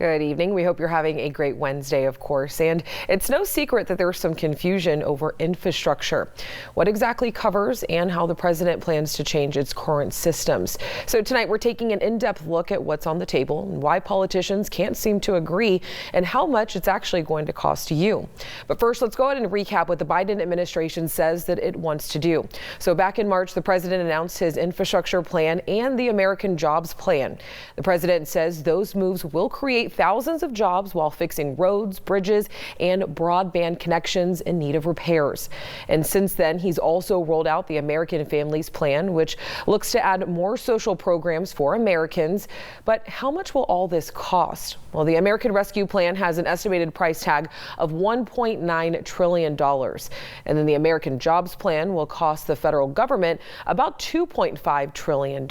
Good evening. We hope you're having a great Wednesday, of course. And it's no secret that there's some confusion over infrastructure, what exactly covers and how the president plans to change its current systems. So tonight we're taking an in-depth look at what's on the table and why politicians can't seem to agree and how much it's actually going to cost you. But first, let's go ahead and recap what the Biden administration says that it wants to do. So back in March, the president announced his infrastructure plan and the American Jobs Plan. The president says those moves will create thousands of jobs while fixing roads, bridges, and broadband connections in need of repairs. And since then, he's also rolled out the American Families Plan, which looks to add more social programs for Americans. But how much will all this cost? Well, the American Rescue Plan has an estimated price tag of $1.9 trillion. And then the American Jobs Plan will cost the federal government about $2.5 trillion.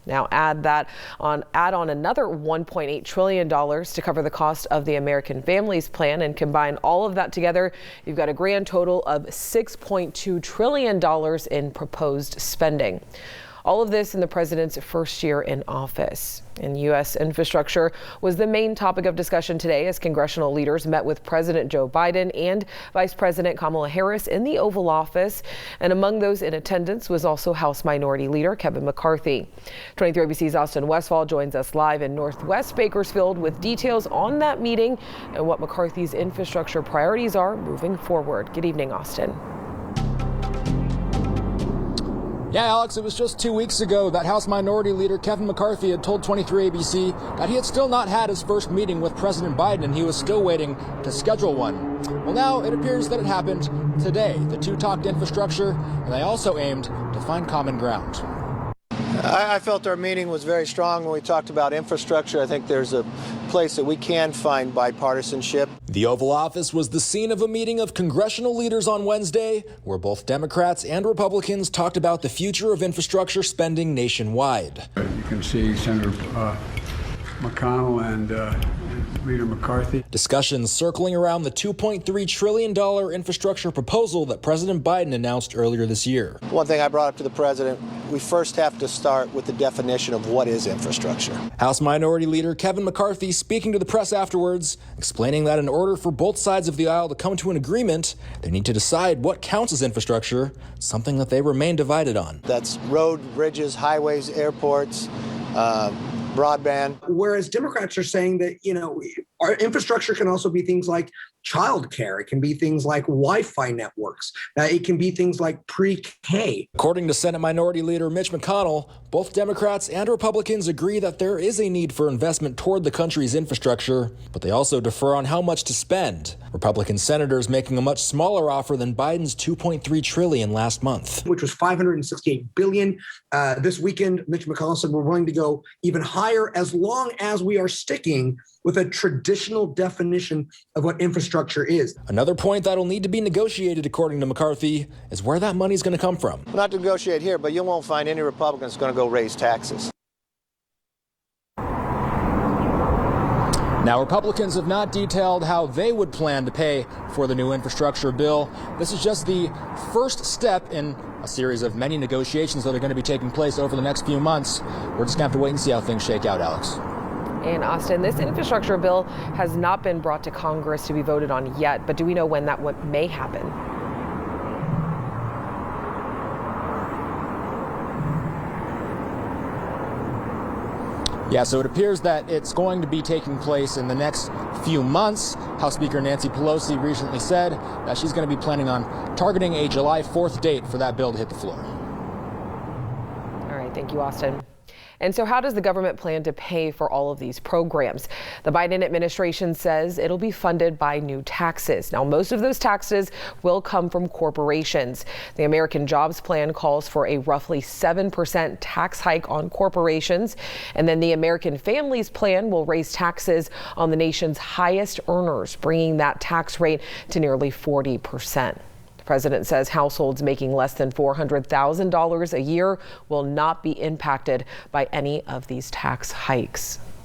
Now add on another $1.8 trillion to cover the cost of the American Families Plan, and combine all of that together, you've got a grand total of $6.2 trillion in proposed spending. All of this in the president's first year in office. And U.S. infrastructure was the main topic of discussion today as congressional leaders met with President Joe Biden and Vice President Kamala Harris in the Oval Office. And among those in attendance was also House Minority Leader Kevin McCarthy. 23 ABC's Austin Westfall joins us live in Northwest Bakersfield with details on that meeting and what McCarthy's infrastructure priorities are moving forward. Good evening, Austin. Yeah, Alex, it was just 2 weeks ago that House Minority Leader Kevin McCarthy had told 23 ABC that he had still not had his first meeting with President Biden and he was still waiting to schedule one. Well, now it appears that it happened today. The two talked infrastructure and they also aimed to find common ground. I felt our meeting was very strong when we talked about infrastructure. I think there's a place that we can find bipartisanship. The Oval Office was the scene of a meeting of congressional leaders on Wednesday, where both Democrats and Republicans talked about the future of infrastructure spending nationwide. You can see Senator McConnell and Leader McCarthy. Discussions circling around the $2.3 trillion infrastructure proposal that President Biden announced earlier this year. One thing I brought up to the president, we first have to start with the definition of what is infrastructure. House Minority Leader Kevin McCarthy speaking to the press afterwards, explaining that in order for both sides of the aisle to come to an agreement, they need to decide what counts as infrastructure, something that they remain divided on. That's road, bridges, highways, airports, broadband. Whereas Democrats are saying that, our infrastructure can also be things like childcare. It can be things like Wi-Fi networks. It can be things like pre-K. According to Senate Minority Leader Mitch McConnell, both Democrats and Republicans agree that there is a need for investment toward the country's infrastructure, but they also differ on how much to spend. Republican senators making a much smaller offer than Biden's $2.3 trillion last month, which was $568 billion. This weekend, Mitch McConnell said we're willing to go even higher as long as we are sticking with a traditional definition of what infrastructure is. Another point that'll need to be negotiated, according to McCarthy, is where that money's going to come from. Not to negotiate here, but you won't find any Republicans going to go raise taxes. Now, Republicans have not detailed how they would plan to pay for the new infrastructure bill. This is just the first step in a series of many negotiations that are going to be taking place over the next few months. We're just going to have to wait and see how things shake out, Alex. And Austin, this infrastructure bill has not been brought to Congress to be voted on yet, but do we know when that may happen? Yeah, so it appears that it's going to be taking place in the next few months. House Speaker Nancy Pelosi recently said that she's going to be planning on targeting a July 4th date for that bill to hit the floor. All right, thank you, Austin. And so how does the government plan to pay for all of these programs? The Biden administration says it'll be funded by new taxes. Now, most of those taxes will come from corporations. The American Jobs Plan calls for a roughly 7% tax hike on corporations. And then the American Families Plan will raise taxes on the nation's highest earners, bringing that tax rate to nearly 40%. The president says households making less than $400,000 a year will not be impacted by any of these tax hikes.